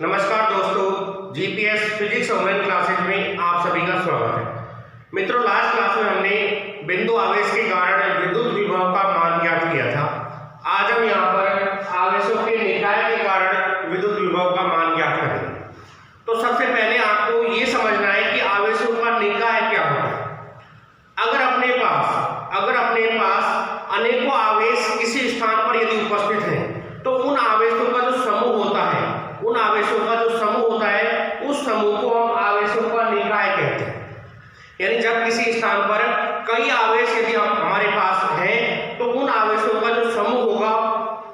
नमस्कार दोस्तों, GPS physics online classes में आप सभी का स्वागत है। मित्रों, लास्ट क्लास में हमने बिंदु आवेश के कारण विद्युत विभव का मान ज्ञात किया था। आज हम यहाँ पर आवेशों के निकाय के कारण विद्युत विभव का मान ज्ञात करेंगे। तो सबसे पहले आपको ये समझना है कि आवेशों का निकाय क्या होता है। अगर अपने पास अनेकों आवेश किसी स्थान पर यदि उपस्थित हैं, तो उन आवेशों का जो समूह होता है, उस समूह को हम आवेशों का निकाय कहते हैं। यानी जब किसी स्थान पर कई आवेश यदि हमारे पास हैं, तो उन आवेशों का जो समूह होगा,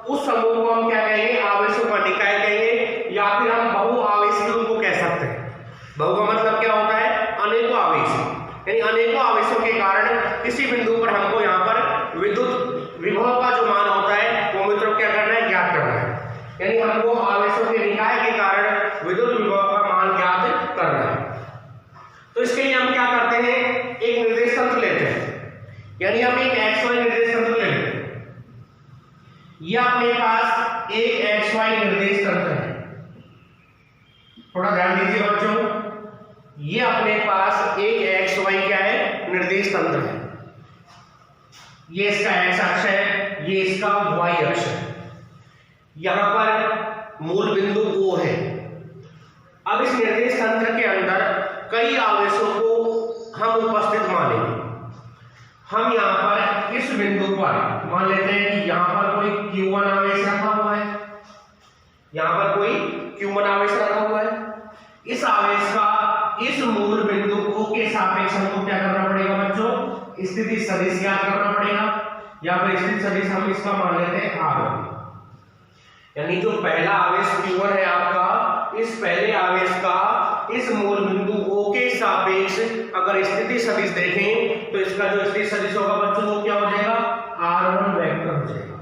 उस समूह को हम क्या कहेंगे? आवेशों का निकाय कहेंगे, या फिर हम बहु आवेशी उनको कह सकते हैं। बहु का मतलब क्या होता है? अनेकों आवेश। यानी अनेकों आवेशों के कारण किसी बिंदु पर हमको यहाँ पर विद्युत विभव का जो मान होता है, वो मित्रों क्या करना है? ज्ञात करना है। यानी हमको आवेशों के निकाय के कारण विद्युत विभव का मान ज्ञात करना है। तो इसके लिए हम क्या करते हैं? एक निर्देश तंत्र लेते हैं। यानी हम एक XY निर्देश तंत्र लेते हैं। यह अपने पास एक XY निर्देश तंत्र है। थोड़ा ध्यान दीजिए बच्चों, ये अपने पास एक XY क्या है? निर्देश तंत्र है। ये इसका X अक्ष है, ये इसका Y अक्ष है। यहां पर मूल बिंदु O है। अब इस निर्देश तंत्र के अंदर कई आवेशों को हम उपस्थित मानेंगे। हम यहाँ पर इस बिंदु पर मान लेते हैं कि यहाँ पर कोई Q1 आवेश रखा हुआ है। यहाँ पर कोई Q1 आवेश रखा हुआ है। इस आवेश का इस मूल बिंदु O के सापेक्ष हमको क्या करना पड़ेगा बच्चों? स्थिति सदिश ज्ञात करना पड़ेगा, या फिर स्थिति सदिश हम इसका मान लेते हैं R1। यानी जो पहला आवेश Q1 है आपका, इस पहले आवेश का इस मूल बिंदु O के सापेक्ष अगर स्थिति सदिश देखें, तो इसका जो स्थिति सदिश होगा बच्चों, वो क्या हो जाएगा? R1 वेक्टर हो जाएगा।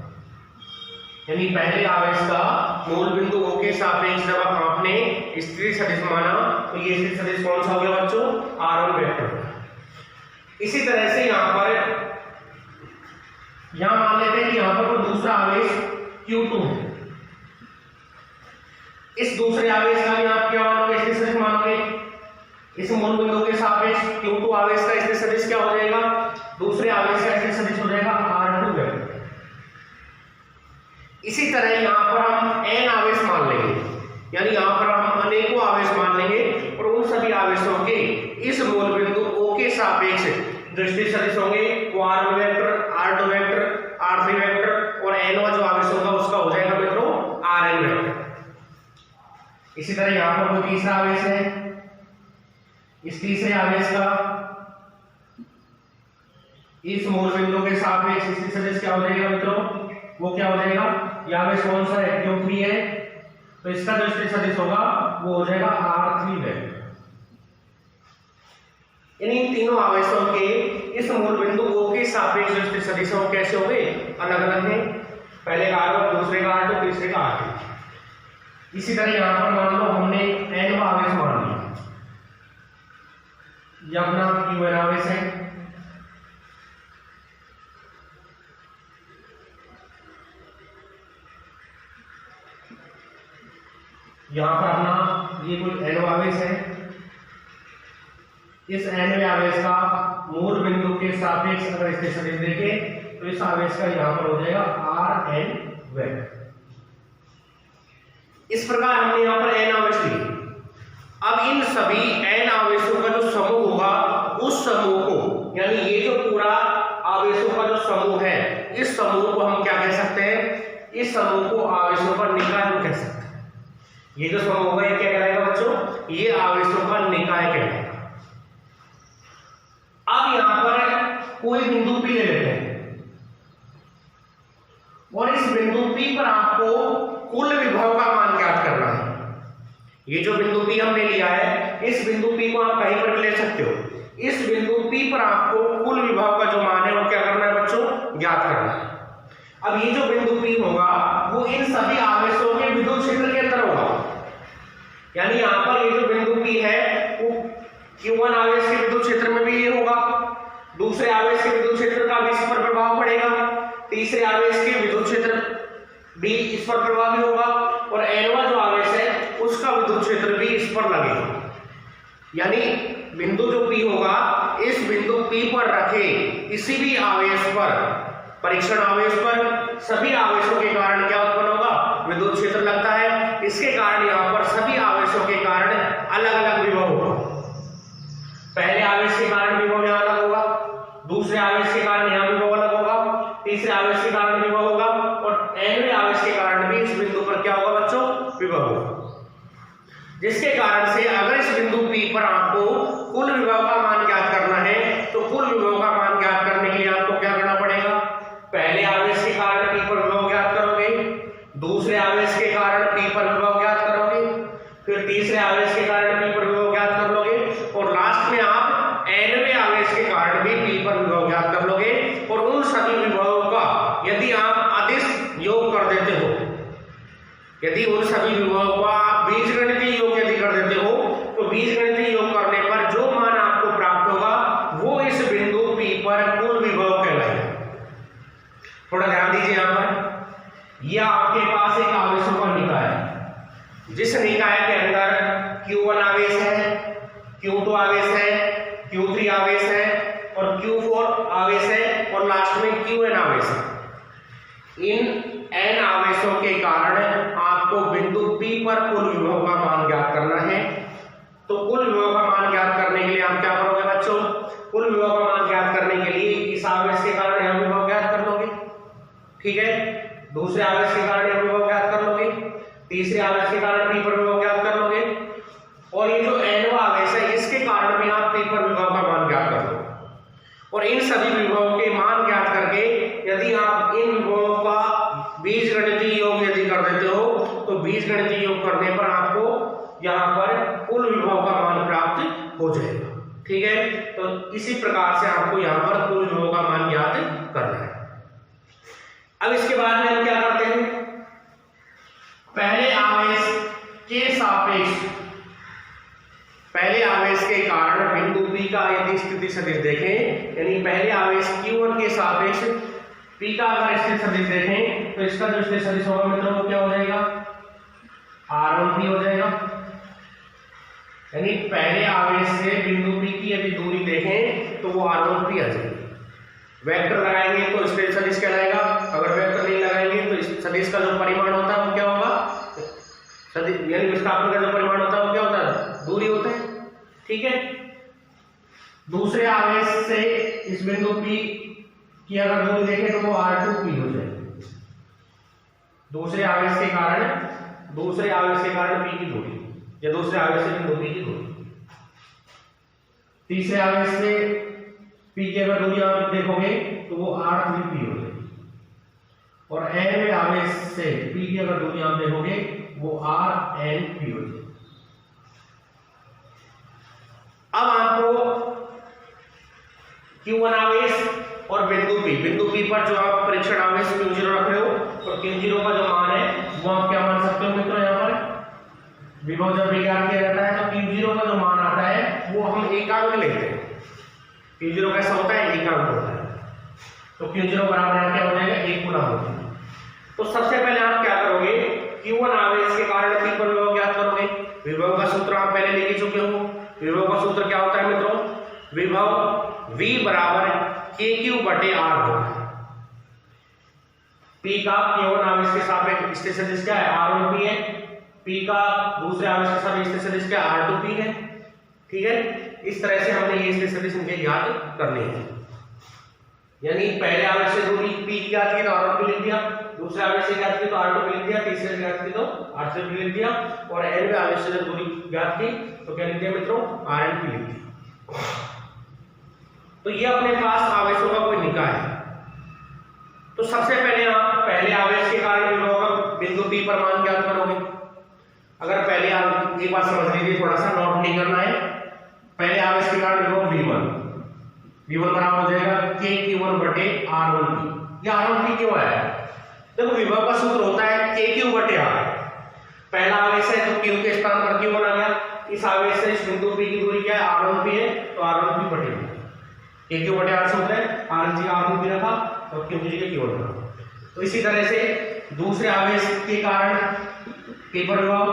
यानी पहले आवेश का मूल बिंदु O के सापेक्ष जब आपने स्थिति सदिश माना, तो ये स्थिति सदिश कौन सा हो गया बच्चों? R1 vector. इसी तरह से यहाँ मान लेते हैं कि यहाँ पर कोई दूसरा आवेश Q2 है। इस दूसरे आवेश का आप क्या मानोगे? स्थिति सदिश मानोगे। इस मूल बिंदु के सापेक्ष Q2 आवेश का स्थिति सदिश क्या हो जाएगा? दूसरे आवेश का स्थिति सदिश हो जाएगा R2 वेक्टर। इसी तरह यहाँ पर हम n आवेश मान लेंगे। यानी यहाँ पर हम अनेकों आवेश मान लेंगे, और उन सभी आवेशों के इस मूल बिंदु O के सापेक्ष जो स्थिति सदिश होंगे, वो R1 vector, R2 vector, R3 vector, और nवां जो आवेश होगा उसका हो जाएगा मित्रों Rn वेक्टर। इसी तरह यहाँ पर कोई तीसरा आवेश है। इस तीसरे आवेश का इस मूल बिंदु के सापेक्ष स्थिति सदिश क्या हो जाएगा मित्रों? वो क्या हो जाएगा? यह आवेश कौन सा है? Q3 है। तो इसका जो स्थिति सदिश होगा वो हो जाएगा R3 वेक्टर। इन तीनों आवेशों के इस मूल बिंदु O के सापेक्ष जो स्थिति सदिश है वो कैसे हो गए? अलग अलग है। पहले का R1, दूसरे का R2, तीसरे का R3। इसी तरह यहाँ पर मान लो हमने n आवेश मान लिया। यह अपना Q1 आवेश है। यहाँ पर अपना ये कोई n आवेश है। इस n आवेश का मूल बिंदु के सापेक्ष अगर स्थिति सदिश देखें, तो इस आवेश का यहाँ पर हो जाएगा Rn वेक्टर। इस प्रकार हमने यहाँ पर n आवेश लिए। अब इन सभी n आवेशों का जो समूह होगा, उस समूह को, यानी ये जो पूरा आवेशों का जो समूह है, इस समूह को हम क्या कह सकते हैं? इस समूह को आवेशों का निकाय हम कह सकते हैं। ये जो समूह होगा ये क्या कहलाएगा बच्चों? ये आवेशों का निकाय कहलाएगा। अब यहाँ पर कोई बिंदु P ले लेते हैं, और इस बिंदु P पर आपको कुल विभव का मान ज्ञात करना है। ये जो बिंदु P हमने लिया है, इस बिंदु P को आप कहीं पर भी ले सकते हो। इस बिंदु P पर आपको कुल विभव का जो मान है वो क्या करना है बच्चों? ज्ञात करना है। अब ये जो बिंदु P होगा वो इन सभी आवेशों के विद्युत क्षेत्र के अंदर होगा। यानी यहाँ पर ये जो बिंदु P है वो Q1 आवेश के विद्युत क्षेत्र में भी ये होगा, दूसरे आवेश के विद्युत क्षेत्र का भी इस पर प्रभाव पड़ेगा, तीसरे आवेश के विद्युत क्षेत्र भी इस पर प्रभावी होगा, और nवां जो आवेश है उसका पर लगेगा, यानी बिंदु जो P होगा इस बिंदु P पर रखे किसी भी आवेश पर, परीक्षण आवेश पर सभी आवेशों के कारण क्या उत्पन्न होगा, विद्युत क्षेत्र लगता है। इसके कारण यहाँ पर सभी आवेशों के कारण अलग अलग विभव होगा। पहले आवेश के कारण विभव यहाँ अलग होगा, दूसरे आवेश के कारण यहाँ विभव अलग होगा, तीसरे आवेश के कारण विभव होगा और nवें आवेश के कारण भी इस बिंदु पर क्या होगा बच्चों, विभव होगा। जिसके कारण से अगर इस बिंदु P पर आपको कुल विभव का मान ज्ञात करना है तो कुल विभव का मान ज्ञात करने के लिए आपको क्या करना पड़ेगा, पहले आवेश के कारण P पर विभव ज्ञात करोगे, दूसरे आवेश के कारण P पर विभव ज्ञात करोगे, फिर तीसरे आवेश के कारण P पर विभव ज्ञात कर लोगे और लास्ट में आप nवें आवेश के कारण भी P पर विभव ज्ञात कर लोगे। और उन सभी विभवों का यदि आप अदिश योग कर देते हो, यदि उन सभी विभवों का आप बीजगणितीय योग यदि कर देते हो तो बीजगणितीय योग करने पर जो मान आपको प्राप्त होगा वो इस बिंदु P पर कुल विभव कहलाएगा। थोड़ा ध्यान दीजिए यहाँ पर, यह आपके पास एक आवेशों का निकाय है, जिस निकाय के अंदर Q1 आवेश है, Q2 आवेश है, Q3 आवेश है और Q4 आवेश है और लास्ट में Qn आवेश है। इन n आवेशों के कारण आपको बिंदु P पर कुल विभव का मान ज्ञात करना है। तो कुल विभव का मान ज्ञात करने के लिए आप क्या करोगे बच्चों, कुल विभव का मान ज्ञात करने के लिए इस आवेश के कारण यह विभव ज्ञात कर लोगे, ठीक है, दूसरे आवेश के कारण यह विभव ज्ञात कर लोगे, तीसरे आवेश के कारण P पर विभव ज्ञात कर लोगे और ये जो nवां आवेश है इसके कारण भी आप P पर विभव का मान ज्ञात कर लोगे। और इन सभी विभवों के मान ज्ञात करके यदि आप इन विभवों का बीजगणितीय योग यदि कर देते हो तो बीजगणितीय योग करने पर आपको यहाँ पर कुल विभव का मान प्राप्त हो जाएगा, ठीक है। तो इसी प्रकार से आपको यहाँ पर कुल विभव का मान ज्ञात करना है। अब इसके बाद में हम क्या करते हैं, पहले आवेश के सापेक्ष, पहले आवेश के कारण बिंदु P का यदि स्थिति सदिश देखें, यानी पहले आवेश Q1 के सापेक्ष P का अगर स्थिति सदिश देखें तो इसका जो स्थिति सदिश होगा मित्रों वो क्या हो जाएगा, R1P हो जाएगा। यानी पहले आवेश से बिंदु P की यदि दूरी देखें तो वो R1P आ जाएगी। वेक्टर लगाएंगे तो स्थिति सदिश कहलाएगा, अगर वेक्टर नहीं लगाएंगे तो इस सदिश का जो परिमाण होता है वो क्या होगा, सदिश यानी विस्थापन का जो परिमाण होता है वो क्या होता है, दूरी होता है, ठीक है। दूसरे आवेश से इस बिंदु P की अगर दूरी देखें तो वो R2P हो जाएगी। दूसरे आवेश के कारण P की दूरी या दूसरे आवेश से बिंदु P की दूरी, तीसरे आवेश से P की अगर दूरी आप देखोगे तो वो R3P हो जाएगी और nवें आवेश से P की अगर दूरी आप देखोगे वो RNP हो जाएगी। अब आपको Q1 आवेश और बिंदु P पर जो आप परीक्षण आवेश Q0 रख रहे हो और Q0 का जो मान है वो आप क्या मान सकते हो मित्रों, यहाँ पर विभव जब ज्ञात किया जाता है तो Q0 का जो मान आता है वो हम एकांक लेते हैं। Q0 कैसा होता है, एकांक होता है, तो Q0 बराबर यहाँ क्या हो जाएगा, 1 गुना हो जाएगा। तो सबसे पहले आप क्या करोगे, Q1 आवेश के कारण P पर विभव ज्ञात करोगे। विभव का सूत्र आप पहले लिख चुके हो। विभव का सूत्र क्या होता है मित्रों, विभव V बराबर KQ बटे R होता है। P का Q1 आवेश के सापेक्ष स्थिति सदिश क्या है, R1P है। P का दूसरे आवेश के सापेक्ष स्थिति सदिश क्या है, R2P है, ठीक है। इस तरह से हमने ये स्थिति सदिश इनके ज्ञात करने हैं। यानी पहले आवेश से दूरी P की ज्ञात की तो R1P लिख दिया, दूसरे आवेश से ज्ञात की तो R2P लिख दिया, तीसरे से ज्ञात की तो R3P लिख दिया और nवें आवेश से दूरी ज्ञात की तो क्या लिख दिया मित्रों, RNP लिख दिया। तो ये अपने पास आवेशों का कोई निकाय है। तो सबसे पहले आप पहले आवेश के कारण विभव का बिंदु P पर मान ज्ञात करोगे। अगर पहले आप एक बात समझ लीजिए, थोड़ा सा नोट नहीं करना है। पहले आवेश के कारण विभव V1 बराबर हो जाएगा KQ1 बटे R1P। ये R1P क्यों आया, देखो विभव का सूत्र होता है KQ बटे R। पहला आवेश है तो Q के स्थान पर Q1 आ गया। इस आवेश से इस बिंदु P की दूरी क्या है, R1P है, तो R1P बटे KQ बटे R सूत्र है, R1P रखा तो Q की जगह Q1 रखा। तो इसी तरह से दूसरे आवेश के कारण P पर विभव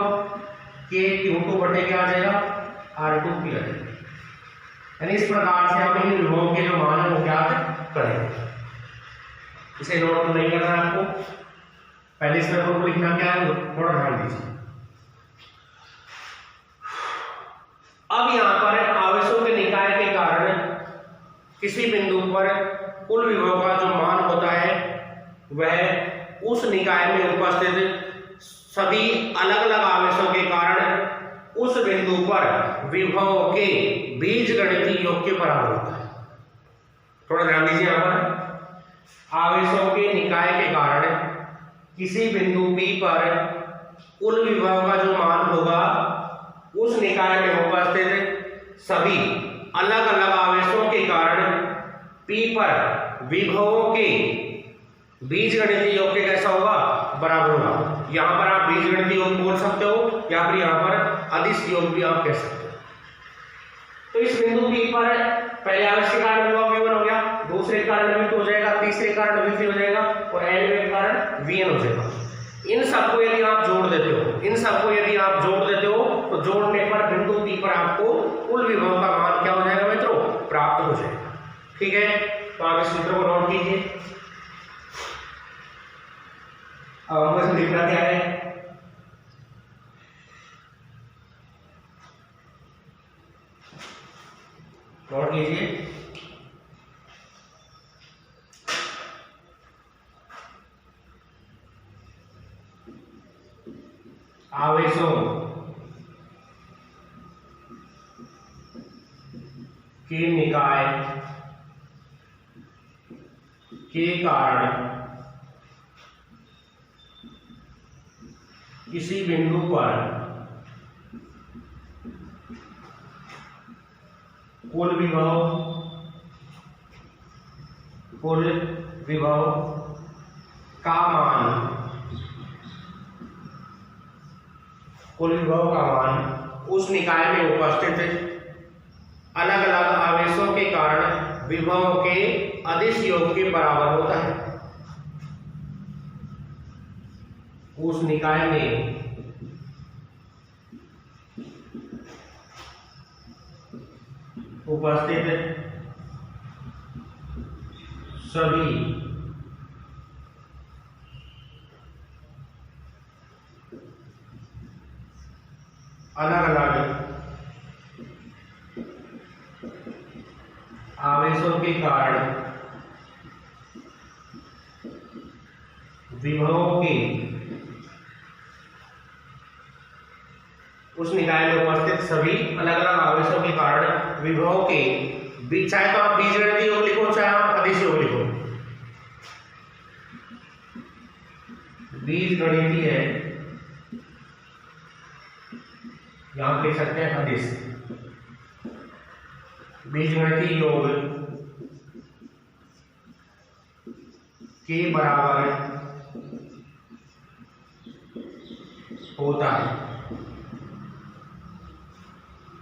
के Q2 बटे क्या आ जाएगा R2 P आ जाएगा। यानी इस प्रकार से हम इन विभवों के जो मान है वो ज्ञात करेंगे। इसे नोट नहीं करना है आपको, पहले इस पेपर को लिखना क्या है थोड़ा ध्यान दीजिए। अब यहाँ पर आवेशों के निकाय के कारण किसी बिंदु पर कुल विभव का जो मान होता है वह उस निकाय में उपस्थित सभी अलग अलग आवेशों के कारण उस बिंदु पर विभव के बीजगणितीय योग के बराबर होता है। थोड़ा ध्यान दीजिए यहाँ पर, आवेशों के निकाय के कारण किसी बिंदु P पर कुल विभव का जो मान होगा उस निकाय में उपस्थित सभी अलग अलग आवेशों के कारण P पर विभवों के बीजगणितीय योग के कैसा होगा बराबर होगा। यहाँ पर आप बीजगणितीय योग बोल सकते हो या फिर यहाँ पर अदिश योग भी आप कह सकते हो। तो इस बिंदु P पर पहले आवेश के कारण विभव V1 हो गया, दूसरे कारण V2 हो जाएगा, तीसरे कारण V3 हो जाएगा और nवें कारण Vn हो जाएगा। इन सबको यदि आप जोड़ देते हो तो जोड़ने पर बिंदु P पर आपको कुल विभव का मान क्या हो जाएगा मित्रों प्राप्त हो जाएगा। ठीक है, तो आप इस सूत्र को नोट कीजिए। अब हमको इसमें लिखना क्या है, नोट कीजिए। आवेशों के निकाय के कारण किसी बिंदु पर कुल विभव का मान उस निकाय में उपस्थित अलग अलग आवेशों के कारण विभव के अदिश योग के बराबर होता है। उस निकाय में उपस्थित सभी अलग अलग आवेशों के कारण विभवों के उस निकाय में उपस्थित सभी अलग अलग आवेशों के कारण विभवों के चाहे तो आप बीजगणितीय योग लिखो चाहे आप अदिश योग लिखो, बीजगणितीय यहां लिख सकते हैं अदिश, बीजगणितीय योग के बराबर होता है।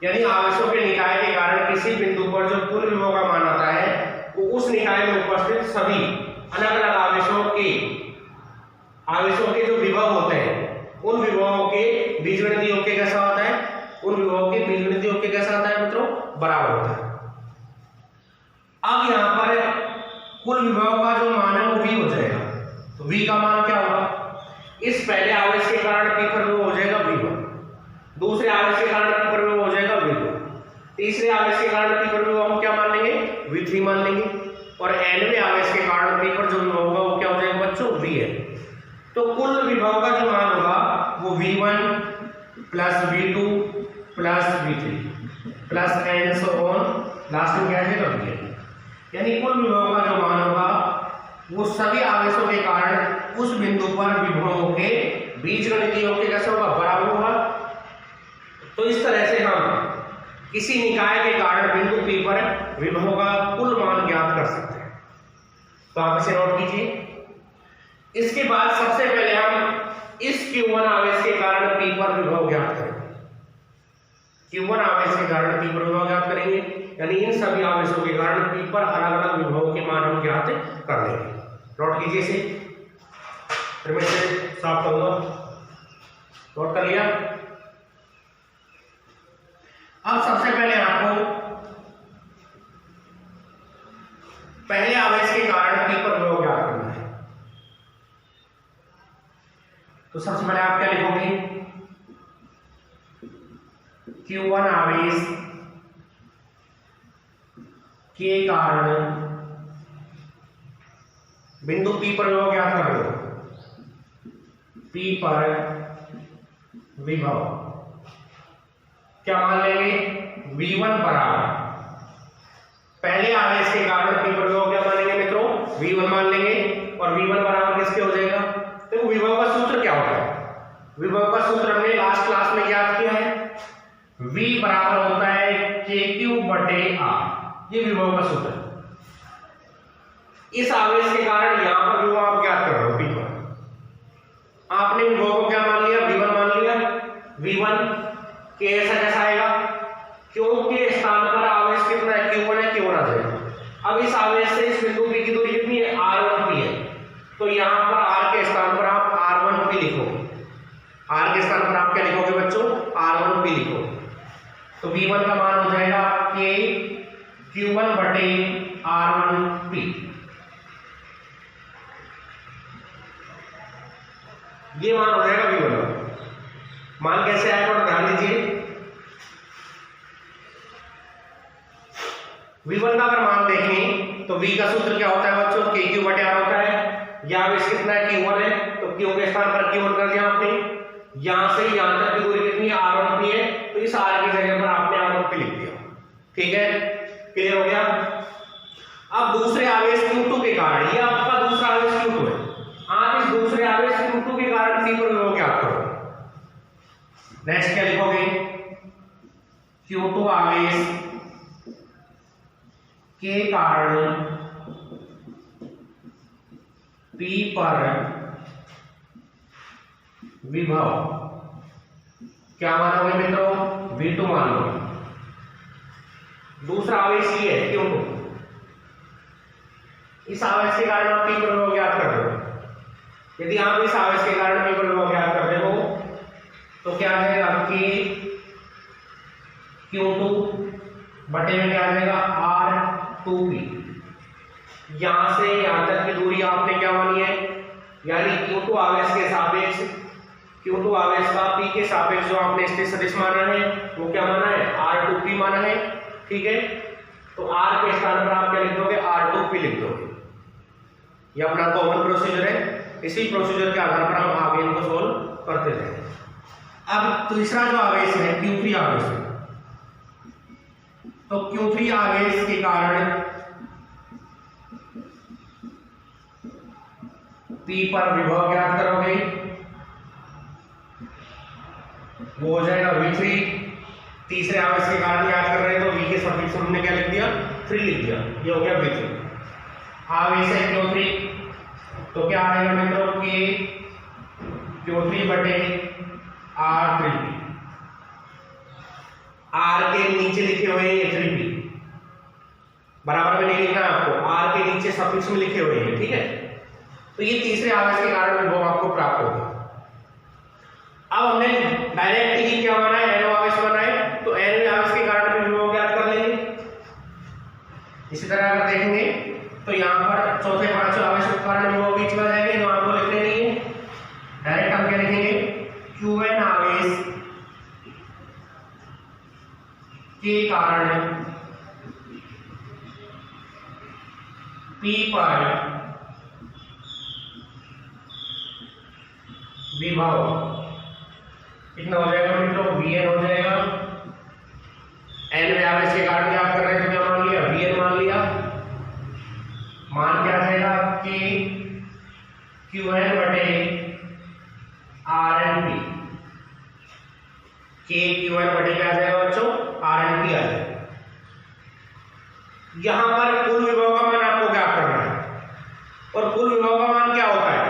यानी आवेशों के निकाय के कारण किसी बिंदु पर जो कुल विभव का मान आता है वो उस निकाय में उपस्थित सभी अलग अलग आवेशों के जो विभव होते हैं उन विभवों के बीजगणितीय योग के कैसा होता है, उन विभवों के बीजगणितीय योग के कैसा होता है मित्रों बराबर होता है। अब यहाँ पर कुल विभव का जो मान है वो V हो जाएगा, तो V का मान क्या होगा, इस पहले आवेश के कारण P पर विभव हो जाएगा V1, दूसरे आवेश के कारण P पर विभव हो जाएगा V2, तीसरे आवेश के कारण P पर विभव हम क्या मान लेंगे V3 मान लेंगे और nवें आवेश के कारण P पर जो विभव होगा वो क्या हो जाएगा बच्चों Vn। तो कुल विभव का जो मान होगा वो V1 plus V2 plus V3 plus and so on last में क्या आ जाएगा Vn। यानी कुल विभव का जो मान होगा वो सभी आवेशों के कारण उस बिंदु पर विभवों के बीजगणितीय योग के कैसा होगा बराबर होगा। तो इस तरह से हम किसी निकाय के कारण बिंदु P पर विभव का कुल मान ज्ञात कर सकते हैं। तो आप इसे नोट कीजिए। इसके बाद सबसे पहले हम इस Q1 आवेश के कारण P पर विभव ज्ञात करेंगे। Q1 आवेश के कारण P पर विभव ज्ञात करेंगे, यानी इन सभी आवेशों के कारण P पर अलग अलग विभवों के मान हम ज्ञात कर लेंगे। नोट कीजिए इसे, फिर मैं इसे साफ करूंगा। नोट कर लिया। अब सबसे पहले आपको पहले आवेश के कारण P पर विभव ज्ञात करना है। तो सबसे पहले आप क्या लिखोगे, Q1 आवेश के कारण बिंदु P पर विभव ज्ञात कर लो। P पर विभव क्या मान लेंगे, V1 बराबर पहले आवेश के कारण P पर विभव क्या मानेंगे मित्रों, V1 मान लेंगे। और V1 बराबर किसके हो जाएगा, तो विभव का सूत्र क्या होता है, विभव का सूत्र हमने लास्ट क्लास में याद किया है, V बराबर होता है KQ बटे R, ये विभव का सूत्र है। इस आवेश के कारण यहां पर विभव आप ज्ञात कर रहे हो P पर, आपने विभव को क्या मान लिया, V1 मान लिया। V1 के ऐसा कैसा आएगा, क्योंकि स्थान पर आवेश कितना है, Q1 है, Q1 आ जाएगा। अब इस आवेश से इस बिंदु P की दूरी कितनी है, R1P है, तो यहां पर R के स्थान पर आप R1P लिखोगे। R के स्थान पर आप क्या लिखोगे बच्चों, R1P लिखोगे। तो V1 का मान हो जाएगा K Q1 बटे R1P, ये मान हो जाएगा V1। मान कैसे आएगा और ध्यान दीजिए, V1 का अगर मान देखें तो V का सूत्र क्या होता है बच्चों, KQ बटे R होता है। यहाँ आवेश कितना है, Q1 है, तो Q के स्थान पर Q1 कर दिया आपने। यहां से यहां तक की दूरी कितनी है, R1P है, तो इस R की जगह पर आपने R1P लिख दिया। ठीक है, क्लियर हो गया। अब दूसरे आवेश Q2 के कारण, ये आपका दूसरा आवेश Q2 है, आप इस दूसरे आवेश Q2 के कारण P पर विभव क्या करोगे। नेक्स्ट क्या लिखोगे, Q2 आवेश के कारण P पर विभव क्या मानोगे मित्रों, V2 मानोगे। दूसरा आवेश ये है Q2, इस आवेश के कारण आप P पर विभव ज्ञात कर रहे हो। यदि आप इस आवेश के कारण P पर विभव ज्ञात कर रहे हो तो क्या आ जाएगा कि Q2 बटे में क्या आ जाएगा R2P। यहां से यहां तक की दूरी आपने क्या मानी है, यानी Q2 आवेश के सापेक्ष, Q2 आवेश का P के सापेक्ष जो आपने स्थिर सदिश माना है वो क्या माना है, R2P माना है। ठीक है, तो R के स्थान पर आप क्या लिख दोगे, R2P लिख दोगे। ये अपना कॉमन प्रोसीजर है, इसी प्रोसीजर के आधार पर हम आगे इनको सोल्व करते रहेंगे। अब तीसरा जो आवेश है Q3 आवेश है, तो Q3 आवेश के कारण P पर विभव ज्ञात करोगे, वो हो जाएगा V3। तीसरे आवेश के कारण ज्ञात कर रहे हैं तो V के सफिक्स हमने क्या लिख दिया, 3 लिख दिया, ये हो गया V3। आवेश है Q3, तो क्या आएगा मित्रों कि Q3 बटे R3P। R के नीचे लिखे हुए हैं 3P, बराबर में नहीं लिखना है आपको, R के नीचे सफिक्स में लिखे हुए हैं। ठीक है, तो ये तीसरे आवेश के कारण विभव आपको प्राप्त होगा। अब हमने डायरेक्ट ही क्या माना है, एनो आवेश माना है, तो एनो आवेश के कारण भी विभव ज्ञात कर लेंगे। इसी तरह अगर देखेंगे तो यहाँ पर चौथे पांचवें आवेश के कारण विभव बीच में आ जाएंगे, जो आपको लिखने नहीं है। डायरेक्ट हम क्या लिखेंगे, Qn आवेश के कारण P पर विभव कितना हो जाएगा मित्रों, Vn हो जाएगा। n आवेश के कारण क्या कर रहे हैं, तो क्या मान लिया, Vn मान लिया। मान क्या जाएगा कि Qn बटे Rnp, K Qn बटे क्या आ जाएगा बच्चों, Rnp आ जाएगा। यहां पर कुल विभव का मान आपको क्या करना है, और कुल विभव का मान क्या होता है,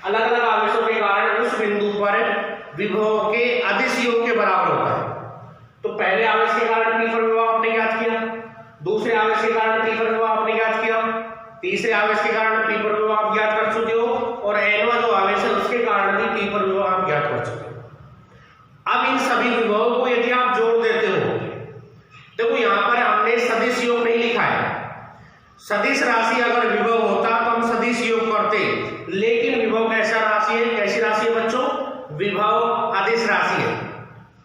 अलग अलग आवेशों के कारण उस बिंदु पर विभव के अदिश योग के बराबर होता है। तो पहले आवेश के कारण P पर विभव आपने ज्ञात किया, दूसरे आवेश के कारण P पर विभव आपने ज्ञात किया, तीसरे आवेश के कारण P पर विभव आप ज्ञात कर चुके हो, और nवां जो आवेश है उसके कारण भी P पर विभव आप ज्ञात कर चुके हो। अब इन सभी विभवों को यदि आप जोड़ देते हो राशि है, कैसी राशि है बच्चों? विभव अदिश राशि है।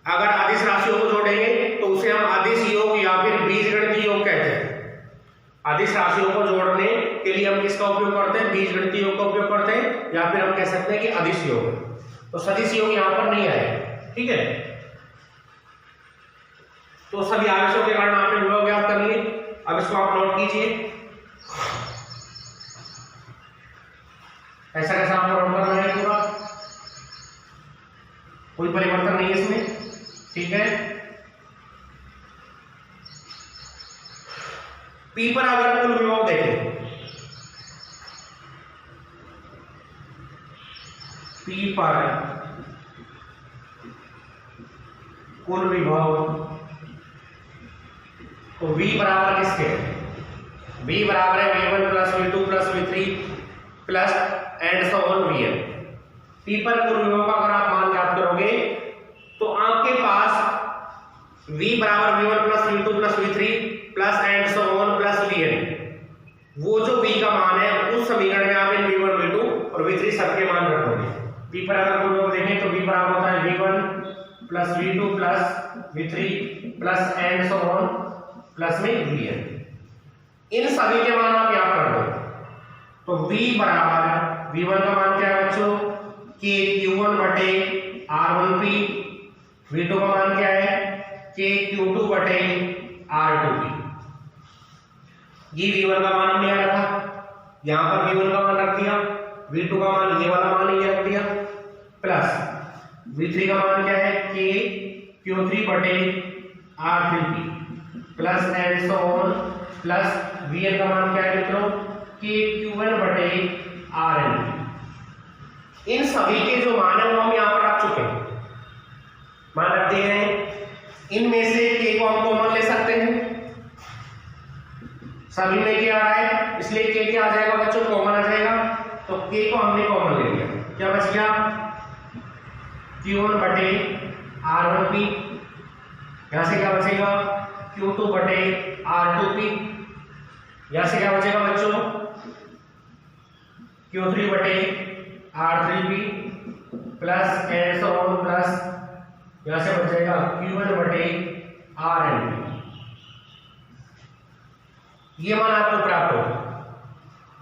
अगर अदिश राशियों को जोड़ेंगे तो उसे हम अदिश योग या फिर बीजगणितीय योग कहते हैं। अदिश राशियों को जोड़ने के लिए हम किसका उपयोग करते हैं? बीजगणितीय योग का उपयोग करते हैं, या फिर हम कह सकते हैं कि अदिश योग। तो सदिश योग यहां पर नहीं आए, ठीक है। तो सभी आवेशों के कारण आपने विभव ज्ञात कर लिए। अब इसको आप नोट कीजिए। ऐसा कैसा आपको नोट करना है पूरा, कोई परिवर्तन नहीं है इसमें, ठीक है। पी पर अगर कुल विभव देखें, पी पर कुल विभव, तो V बराबर किसके? V बराबर है V1 plus V2 plus V3 plus and so on Vn। P पर कुल विभव का अगर आप मान ज्ञात करोगे तो आपके पास V बराबर V1 plus V2 plus V3 plus and so on plus Vn, वो जो V का मान है उस समीकरण में आप इन V1 V2 और V3 सबके मान रखोगे। P पर अगर कुल विभव देखें तो V बराबर होता है V1 plus V2 plus V3 plus and so on plus में Vn। इन सभी के मान आप यहाँ कर दो तो V बराबर V1 का मान क्या है बच्चों? K Q1 बटे R1P। V2 का मान क्या है? K Q2 बटे R2P। ये V1 का मान हमने यहाँ रखा, यहाँ पर V1 का मान रख दिया, V2 का मान ये वाला मान ये रख दिया, प्लस V3 का मान क्या है? K Q3 बटे R3P plus and so on plus Vn का मान क्या है मित्रों? K Q1 बटे Rn। इन सभी के जो मान है वो हम यहाँ पर रख चुके हैं, मान रख दिए हैं। इनमें से K को हम कॉमन ले सकते हैं, सभी में K आ रहा है इसलिए K क्या आ जाएगा बच्चों? कॉमन आ जाएगा। तो K को हमने कॉमन ले लिया, क्या बच गया? Q1 बटे R1P, यहां से क्या बचेगा? Q2 बटे R2P, यहां से क्या बचेगा बच्चों? Q3 बटे R3P plus and so on plus यहां से बचेगा Q1 बटे Rn। ये मान आपको प्राप्त होगा।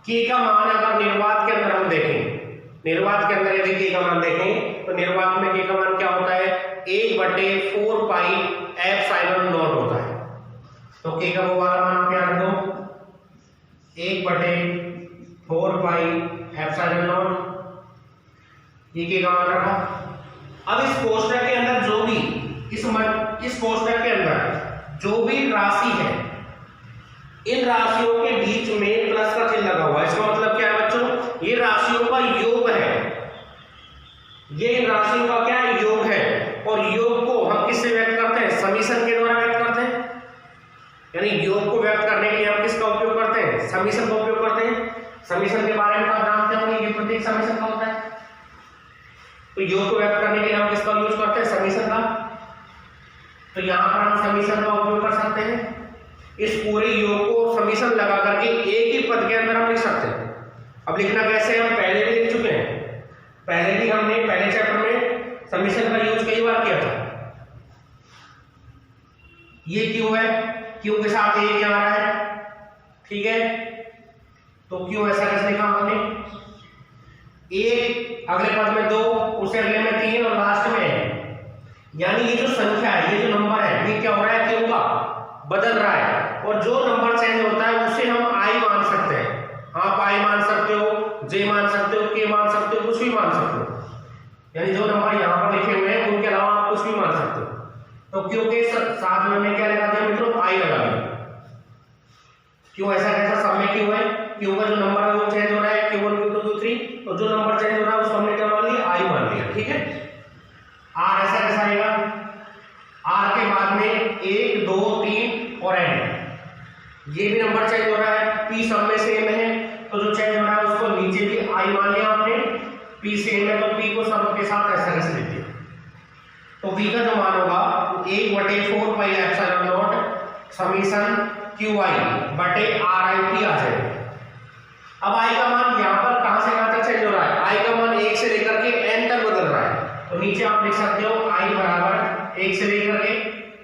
K का मान अगर निर्वात के अंदर हम देखें, निर्वात के अंदर यदि K का मान देखें तो निर्वात में K का मान क्या होता है? 1/4 पाई एप्सिलॉन नॉट होता है। तो K का वो वाला मान क्या रख दो? 1/4 पाई एप्सिलॉन नॉट, ये K का मान रखा। अब इस कोष्ठक के अंदर जो भी इस कोष्ठक के अंदर जो भी राशि है, इन राशियों के बीच में प्लस का चिन्ह लगा हुआ है। इसका मतलब क्या है बच्चों? ये राशियों का योग है, ये इन राशियों का क्या है? योग है। और योग को हम किससे व्यक्त करते हैं? समीशन के द्वारा व्यक्त करते हैं। यानी योग को व्यक्त करने के लिए हम किसका उपयोग करते हैं? समीशन का उपयोग करते हैं। समीशन के बारे में आप जानते होंगे, ये प्रतीक समीशन का होता है। तो योग को व्यक्त करने के लिए हम किसका यूज करते हैं? समीशन का। तो यहां पर हम समीशन का उपयोग कर सकते हैं। इस पूरे योग को समीशन लगा करके एक ही पद के अंदर हम लिख सकते हैं। अब लिखना कैसे? हम पहले भी लिख चुके हैं, पहले भी हमने पहले चैप्टर में समीशन का यूज कई बार किया था। ये क्यों है? क्यों के साथ एक यहाँ आ रहा है, ठीक है। तो क्यों ऐसा कैसे लिखा हमने? एक अगले पद में 2, उससे अगले में 3 और लास्ट में है। यानी ये जो संख्या है, ये जो नंबर है, ये क्या हो रहा है? क्यों का बदल रहा है। और जो नंबर चेंज होता है उसे हम आई मान सकते हैं। आप आई मान सकते हो, जे मान सकते हो, के मान सकते हो, कुछ भी मान सकते हो। यानी जो नंबर यहाँ पर लिखे हुए हैं उनके अलावा आप कुछ भी मान सकते हो। तो क्यों के साथ में हमने क्या लगा दिया मित्रों? आई लगा दिया। क्यों ऐसा कैसा? सब में क्यों है? क्यों का जो नंबर है वो चेंज हो रहा है, Q1 Q2 Q3, तो जो नंबर चेंज हो रहा है उसको हमने क्या मान लिया? आई मान लिया, ठीक है। आर ऐसा कैसा आएगा? आर के बाद में 1 2 3 और एंड, ये भी नंबर चेंज हो रहा है। पी सब में सेम है तो जो चेंज हो रहा है उसको नीचे भी आई मान लिया आपने। पी सेम है तो पी को सब के साथ ऐसा कैसे लिख दिया। तो v का जो मान होगा 1/4 pi epsilon not summation qi बटे ri p आ जाएगा। अब i का मान यहाँ पर कहां से कहां तक चेंज हो रहा है? i का मान 1 से लेकर नीचे आप लिख सकते हो I बराबर 1 से लेकर के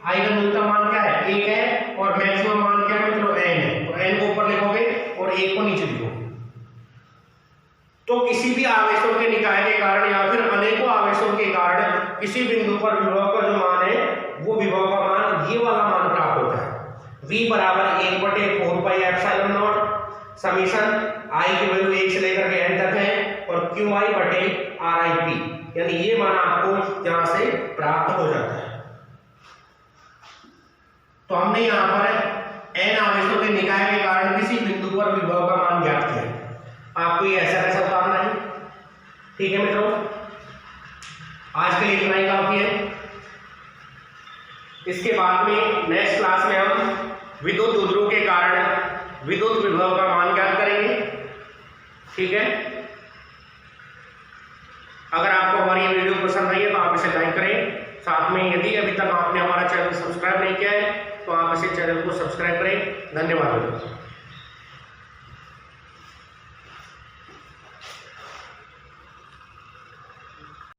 I का न्यूनतम मान क्या है 1 है और मैक्सिमम मान क्या है मित्रों n है। तो n को ऊपर लिखोगे और 1 को नीचे लिखोगे। तो किसी भी आवेशों के निकाय के कारण या फिर अनेकों आवेशों के कारण किसी बिंदु पर विभव का जो मान है वो विभव का मान ये वाला मान प्राप्त होता है। V बराबर 1/4 pi epsilon not summation I की वैल्यू 1 से लेकर के n तक है और QI बटे RIP, यानी ये मान आपको यहां से प्राप्त हो जाता है। तो हमने यहां पर n आवेशों के निकाय के कारण किसी बिंदु पर विभव का मान ज्ञात किया। आपको ये ऐसा कैसा उतारना है। ठीक है मित्रों, आज के लिए इतना ही काफी है। इसके बाद में नेक्स्ट क्लास में हम विद्युत उद्योग के कारण विद्युत विभव का मान ज्ञात करेंगे। ठीक है, अगर आपको हमारी ये वीडियो पसंद आई है तो आप इसे लाइक करें। साथ में यदि अभी तक आपने हमारा चैनल सब्सक्राइब नहीं किया है तो आप इसे चैनल को सब्सक्राइब करें। धन्यवाद।